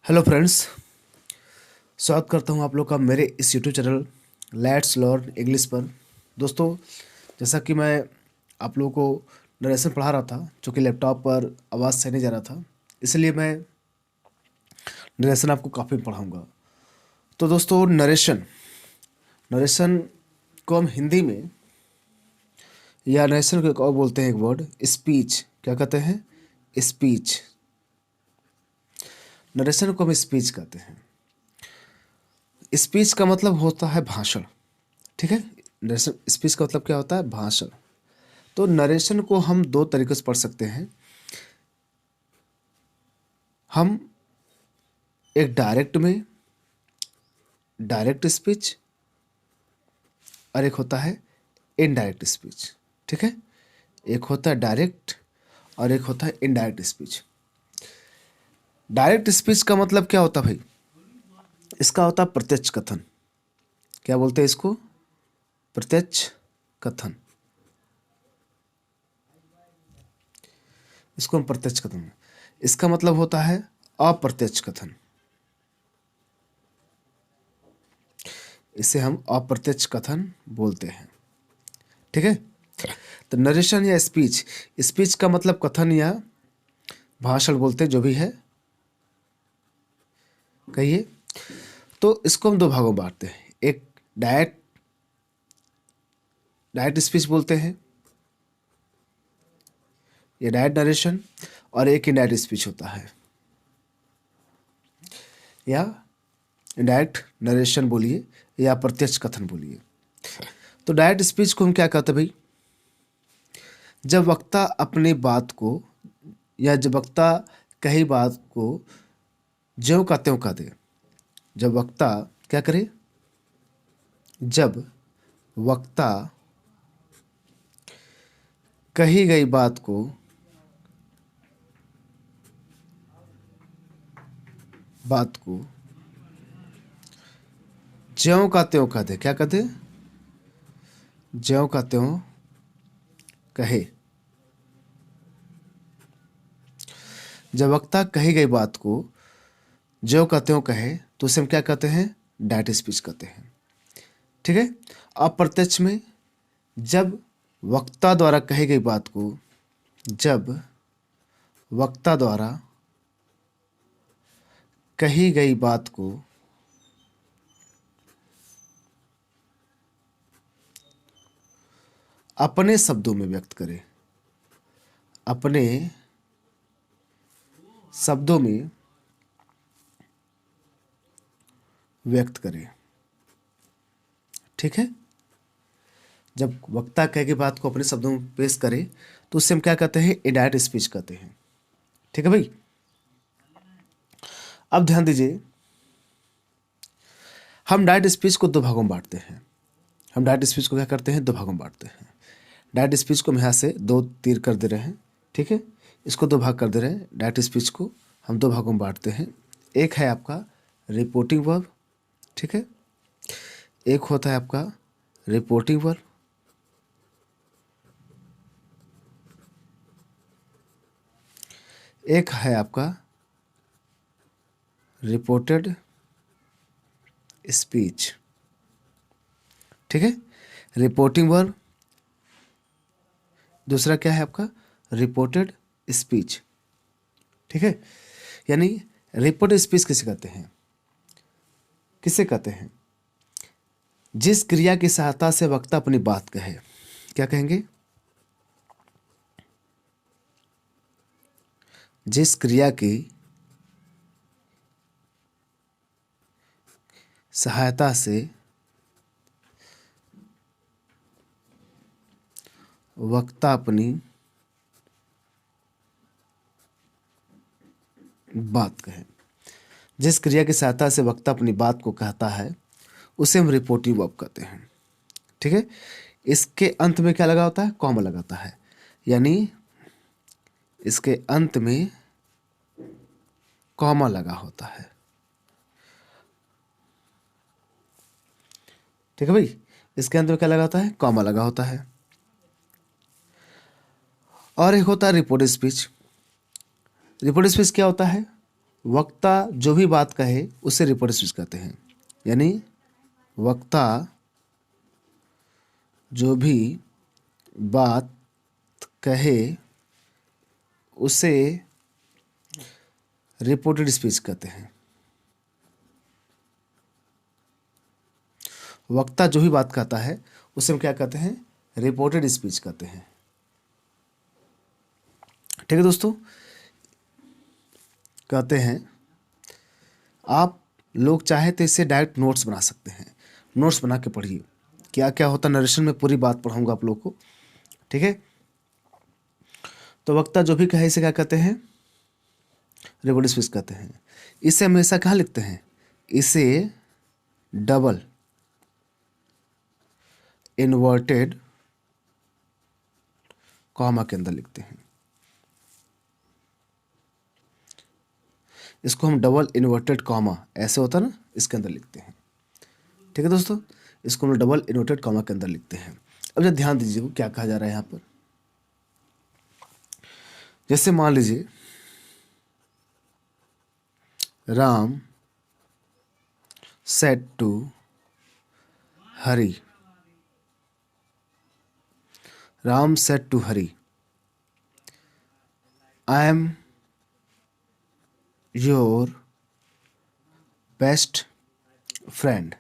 Hello friends. स्वागत करता हूं आप लोग का मेरे इस YouTube channel let's learn English पर। दोस्तों, जैसा कि मैं आप लोगों को नरेशन पढ़ा रहा था, जो कि लैपटॉप पर आवाज़ सही नहीं जा रहा था, इसलिए मैं नरेशन आपको काफ़ी पढ़ाऊंगा। तो दोस्तों, नरेशन नरेशन को हम हिंदी में या नरेशन को एक और बोलते हैं, एक वर्ड स्पीच। क्या कहते हैं? स्पीच। नरेशन को हम स्पीच कहते हैं। स्पीच का मतलब होता है भाषण। ठीक है, नरेशन स्पीच का मतलब क्या होता है? भाषण। तो नरेशन को हम दो तरीके से पढ़ सकते हैं। हम एक डायरेक्ट स्पीच और एक होता है इनडायरेक्ट स्पीच। ठीक है, एक होता है डायरेक्ट और एक होता है इनडायरेक्ट स्पीच। डायरेक्ट स्पीच का मतलब क्या होता है भाई? इसका होता है प्रत्यक्ष कथन। क्या बोलते हैं इसको? प्रत्यक्ष कथन। इसको हम प्रत्यक्ष कथन। इसका मतलब होता है अप्रत्यक्ष कथन। इसे हम अप्रत्यक्ष कथन बोलते हैं। ठीक है, तो नरेशन या स्पीच, स्पीच का मतलब कथन या भाषण बोलते हैं, जो भी है कहिए। तो इसको हम दो भागों में बांटते हैं। एक डायरेक्ट स्पीच बोलते हैं, ये डायरेक्ट नरेशन, और एक इनडायरेक्ट स्पीच होता है, या इनडायरेक्ट नरेशन बोलिए या प्रत्यक्ष कथन बोलिए। तो डायरेक्ट स्पीच को हम क्या कहते हैं भाई? जब वक्ता अपनी बात को या जब वक्ता कही बात को ज्यों का त्यों कह दे। जब वक्ता क्या करे? जब वक्ता कही गई बात को ज्यों का त्यों कह दे। क्या कह दे? ज्यों का त्यों कहे। जब वक्ता कही गई बात को ज्यों का त्यों कहे तो उसे हम क्या कहते हैं? डायरेक्ट स्पीच कहते हैं। ठीक है, अप्रत्यक्ष में जब वक्ता द्वारा कही गई बात को जब वक्ता द्वारा कही गई बात को अपने शब्दों में व्यक्त करे। अपने शब्दों में व्यक्त करे। ठीक है, जब वक्ता कह की बात को अपने शब्दों में पेश करे तो उससे हम क्या कहते हैं? इनडायरेक्ट स्पीच कहते हैं। ठीक है भाई, अब ध्यान दीजिए, हम डायरेक्ट स्पीच को दो भागों में बांटते हैं। हम डायरेक्ट स्पीच को क्या करते हैं? दो भागों में बांटते हैं। डायरेक्ट स्पीच को हम यहाँ से दो तीर कर दे रहे हैं। ठीक है, इसको दो भाग कर दे रहे हैं। डायरेक्ट स्पीच को हम दो भागों में बांटते हैं। एक है आपका रिपोर्टिंग वर्ब। ठीक है, एक होता है आपका रिपोर्टिंग वर्ब। एक है आपका रिपोर्टेड स्पीच। ठीक है, रिपोर्टिंग वर्ब, दूसरा क्या है आपका? Reported speech. ठीक है, यानी रिपोर्टेड स्पीच किसे कहते हैं? किसे कहते हैं? जिस क्रिया की सहायता से वक्ता अपनी बात कहे। क्या कहेंगे? जिस क्रिया की सहायता से वक्ता अपनी बात कहे। जिस क्रिया की सहायता से वक्ता अपनी बात को कहता है उसे हम रिपोर्टिव वर्ब कहते हैं। ठीक है, इसके अंत में क्या लगा होता है? कॉमा लगाता है, यानी इसके अंत में कॉमा लगा होता है। ठीक है भाई, इसके अंत में क्या लगा होता है? कॉमा लगा होता है। और एक होता है रिपोर्ट स्पीच। रिपोर्ट स्पीच क्या होता है? वक्ता जो भी बात कहे उसे रिपोर्टेड स्पीच कहते हैं। यानी वक्ता जो भी बात कहे उसे रिपोर्टेड स्पीच कहते हैं। वक्ता जो भी बात कहता है उसे हम क्या कहते हैं? रिपोर्टेड स्पीच कहते हैं। ठीक है दोस्तों, कहते हैं आप लोग चाहे तो इससे डायरेक्ट नोट्स बना सकते हैं। नोट्स बना के पढ़िए, क्या क्या होता है नरेशन में पूरी बात पढ़ाऊंगा आप लोग को। ठीक है, तो वक्ता जो भी कहे इसे क्या कहते हैं? रिपोर्टेड स्पीच कहते हैं। इसे हमेशा कहाँ लिखते हैं? इसे डबल इन्वर्टेड कॉमा के अंदर लिखते हैं। इसको हम डबल इन्वर्टेड कॉमा ऐसे होता है ना, इसके अंदर लिखते हैं। ठीक है दोस्तों, इसको हम डबल इन्वर्टेड कॉमा के अंदर लिखते हैं। अब जब ध्यान दीजिए क्या कहा जा रहा है यहाँ पर। जैसे मान लीजिए Ram said to Hari, Ram said to Hari, I am your best friend.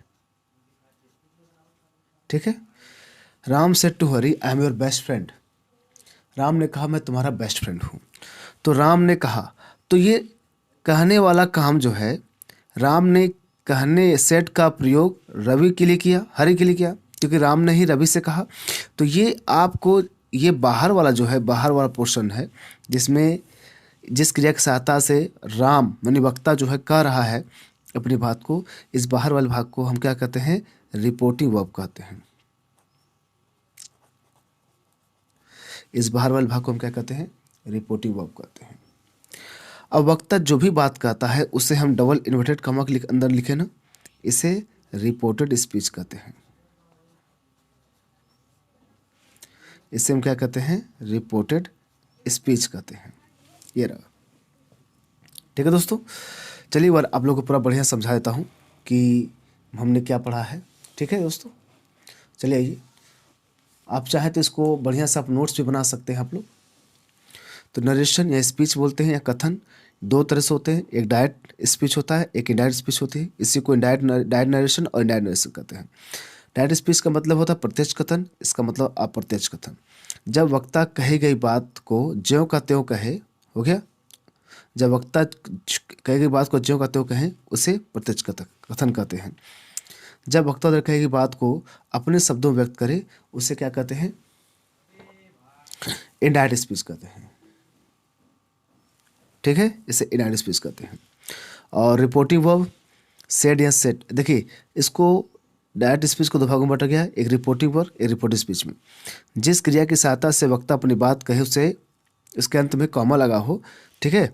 ठीक है, Ram said to Hari I am your best friend. Ram ने कहा मैं तुम्हारा बेस्ट फ्रेंड हूँ। तो राम ने कहा, तो ये कहने वाला काम जो है, राम ने कहने सेट का प्रयोग रवि के लिए किया, हरि के लिए किया, क्योंकि राम ने ही रवि से कहा। तो ये आपको ये बाहर वाला जो है, बाहर वाला पोर्शन है जिसमें जिस क्रिया की सहायता से राम यानी वक्ता जो है कह रहा है अपनी बात को, इस बाहर वाले भाग को हम क्या कहते हैं? रिपोर्टिंग वर्ब कहते हैं। इस बाहर वाले भाग को हम क्या कहते हैं? रिपोर्टिंग वर्ब कहते हैं। अब वक्ता जो भी बात कहता है उसे हम डबल इन्वर्टेड कॉमा के अंदर लिखे ना, इसे रिपोर्टेड स्पीच कहते हैं। इसे हम क्या कहते हैं? रिपोर्टेड स्पीच कहते हैं। ये रहा। ठीक है दोस्तों, चलिए बार आप लोगों को पूरा बढ़िया समझा देता हूँ कि हमने क्या पढ़ा है। ठीक है दोस्तों, चलिए आइए, आप चाहे तो इसको बढ़िया से आप नोट्स भी बना सकते हैं आप लोग। तो नरेशन या स्पीच बोलते हैं या कथन दो तरह से होते हैं। एक डायरेक्ट स्पीच होता है, एक इनडायरेक्ट स्पीच होती है। इसी को डायरेक्ट नरेशन और इनडायरेक्ट नरेशन कहते हैं। डायरेक्ट स्पीच का मतलब होता है प्रत्यक्ष कथन, इसका मतलब अप्रत्यक्ष कथन। जब वक्ता कही गई बात को ज्यों का त्यों कहे, हो गया। जब वक्ता कही गई बात को ज्यों का त्यों कहे उसे प्रत्यक्ष कथन कहते हैं। जब वक्ता द्वारा कही गई बात को अपने शब्दों में व्यक्त करे उसे क्या कहते हैं? इनडायरेक्ट स्पीच कहते हैं। ठीक है, इसे इनडायरेक्ट स्पीच कहते हैं। और रिपोर्टिंग वर्ब सेड या सेट, देखिए इसको डायरेक्ट स्पीच को दो भागों में बांटा गया है, एक रिपोर्टिंग वर्ब एक रिपोर्टिंग स्पीच में। जिस क्रिया की सहायता से वक्ता अपनी बात कहे उसे इसके अंत में कॉमा लगा हो। ठीक है,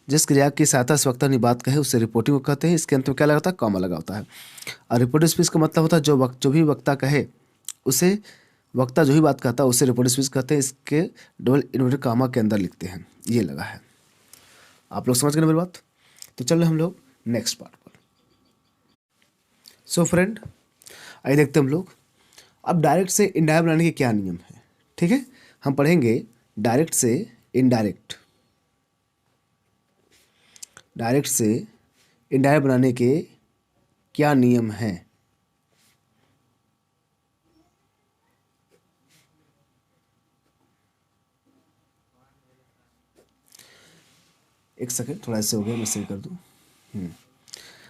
जिस क्रिया की सहायता से वक्ता अपनी बात कहे उसे रिपोर्टिंग वर्ब कहते हैं, इसके अंत में क्या लगाता है? कॉमा लगा होता है। और रिपोर्टिंग स्पीच का मतलब होता है जो भी वक्ता कहे उसे, वक्ता जो भी बात कहता है उसे रिपोर्टिंग स्पीच कहते हैं। इसके डबल इन्वर्टेड कॉमा के अंदर लिखते हैं, ये लगा है। आप लोग समझ गए ना मेरी बात? तो चलो हम लोग नेक्स्ट पार्ट पर। सो फ्रेंड, आइए देखते हम लोग अब डायरेक्ट से इनडायरेक्ट बनाने के क्या नियम है। ठीक है, हम पढ़ेंगे डायरेक्ट से इनडायरेक्ट, डायरेक्ट से इनडायरेक्ट बनाने के क्या नियम हैं। एक सेकंड, थोड़ा ऐसे हो गया, मैं सही कर दूं।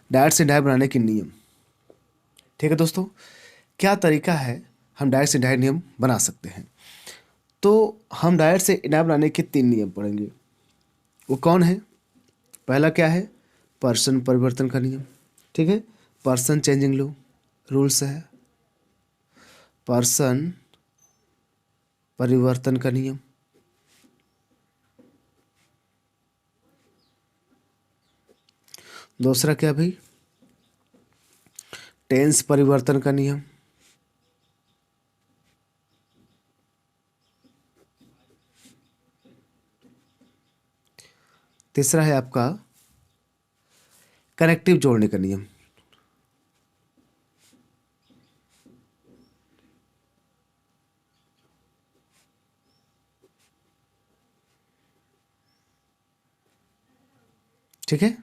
डायरेक्ट से इनडायरेक्ट बनाने के नियम। ठीक है दोस्तों, क्या तरीका है हम डायरेक्ट से इनडायरेक्ट नियम बना सकते हैं। तो हम डायरेक्ट से इनडायरेक्ट बनाने के 3 नियम पढ़ेंगे। वो कौन है? पहला क्या है? पर्सन परिवर्तन का नियम। ठीक है, पर्सन चेंजिंग रूल्स है, पर्सन परिवर्तन का नियम। दूसरा क्या भाई? टेंस परिवर्तन का नियम। तीसरा है आपका कनेक्टिव जोड़ने का नियम। ठीक है,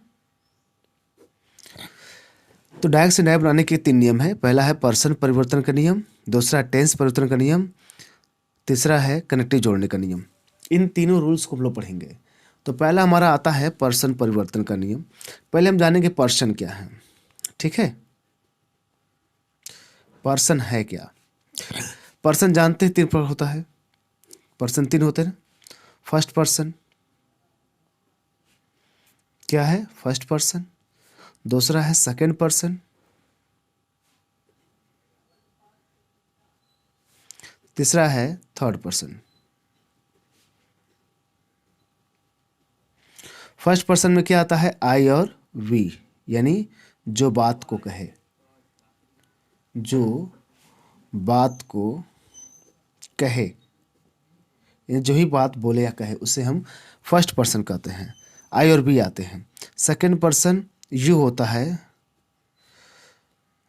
तो डायरेक्ट से नया बनाने के 3 नियम है। पहला है पर्सन परिवर्तन का नियम, दूसरा टेंस परिवर्तन का नियम, तीसरा है कनेक्टिव जोड़ने का नियम। इन तीनों रूल्स को हम लोग पढ़ेंगे। तो पहला हमारा आता है पर्सन परिवर्तन का नियम। पहले हम जानेंगे पर्सन क्या है। ठीक है, पर्सन है क्या। पर्सन जानते हैं 3 प्रकार होता है, पर्सन 3 होते हैं। फर्स्ट पर्सन क्या है, फर्स्ट पर्सन। दूसरा है सेकंड पर्सन, तीसरा है थर्ड पर्सन। फर्स्ट पर्सन में क्या आता है, आई और वी, यानी जो बात को कहे, जो बात को कहे, यानी जो ही बात बोले या कहे उसे हम फर्स्ट पर्सन कहते हैं। आई और बी आते हैं। सेकंड पर्सन यू होता है,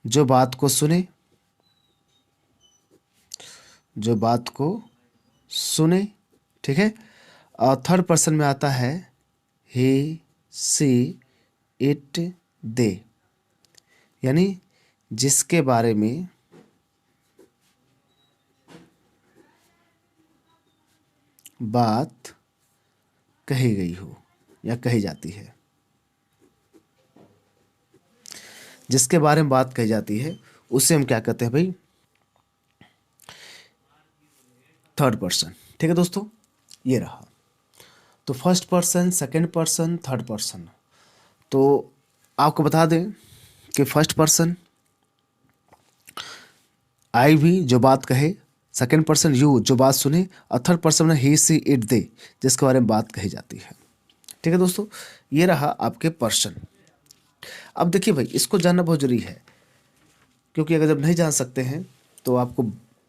जो बात को सुने, जो बात को सुने। ठीक है, और थर्ड पर्सन में आता है ही, सी, इट, दे, यानी जिसके बारे में बात कही गई हो या कही जाती है, जिसके बारे में बात कही जाती है उसे हम क्या कहते हैं भाई, थर्ड पर्सन। ठीक है दोस्तों, ये रहा। तो first person, second person, third person. तो आपको बता दें कि फर्स्ट पर्सन आई भी, जो बात कहे, सेकंड पर्सन यू, जो बात सुने, और थर्ड पर्सन में ही, सी, इट, दे, जिसके बारे में बात कही जाती है। ठीक है दोस्तों, ये रहा आपके पर्सन। अब देखिए भाई, इसको जानना बहुत जरूरी है, क्योंकि अगर जब नहीं जान सकते हैं तो आपको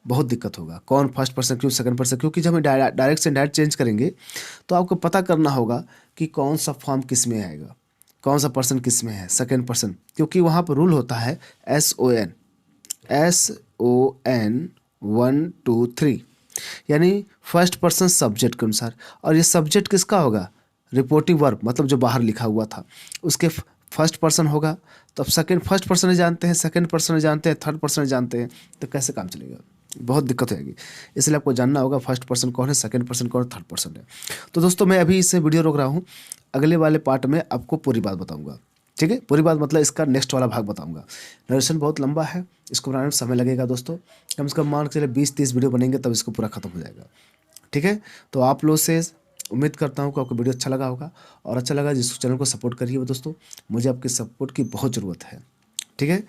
बहुत दिक्कत होगा। कौन फर्स्ट पर्सन क्यों सेकंड पर्सन, क्योंकि जब हम डायरेक्ट से डायरेक्ट चेंज करेंगे तो आपको पता करना होगा कि कौन सा फॉर्म किस में आएगा, कौन सा पर्सन किस में है, सेकंड पर्सन, क्योंकि वहाँ पर रूल होता है SON, SON 1 2 3, यानी फर्स्ट पर्सन सब्जेक्ट के अनुसार। और ये सब्जेक्ट किसका होगा, रिपोर्टिव वर्ब, मतलब जो बाहर लिखा हुआ था उसके फर्स्ट पर्सन होगा। तो अब सेकंड, फर्स्ट पर्सन नहीं जानते हैं, सेकंड पर्सन नहीं जानते हैं, थर्ड पर्सन नहीं जानते हैं, तो कैसे काम चलेगा, बहुत दिक्कत होगी। इसलिए आपको जानना होगा फर्स्ट पर्सन कौन है, सेकंड पर्सन कौन है, थर्ड पर्सन है। तो दोस्तों मैं अभी इससे वीडियो रोक रहा हूँ, अगले वाले पार्ट में आपको पूरी बात बताऊँगा। ठीक है, पूरी बात मतलब इसका नेक्स्ट वाला भाग बताऊँगा। नरेशन बहुत लंबा है, इसको बनाने में समय लगेगा दोस्तों, कम से कम मान के चलिए 20-30 वीडियो बनेंगे तब इसको पूरा खत्म हो जाएगा। ठीक है, तो आप लोग से उम्मीद करता हूँ कि आपको वीडियो अच्छा लगा होगा, और अच्छा लगा जिस चैनल को सपोर्ट करिए दोस्तों, मुझे आपके सपोर्ट की बहुत ज़रूरत है। ठीक है,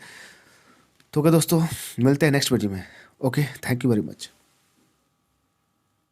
तो क्या दोस्तों, मिलते हैं नेक्स्ट वीडियो में। Okay, thank you very much.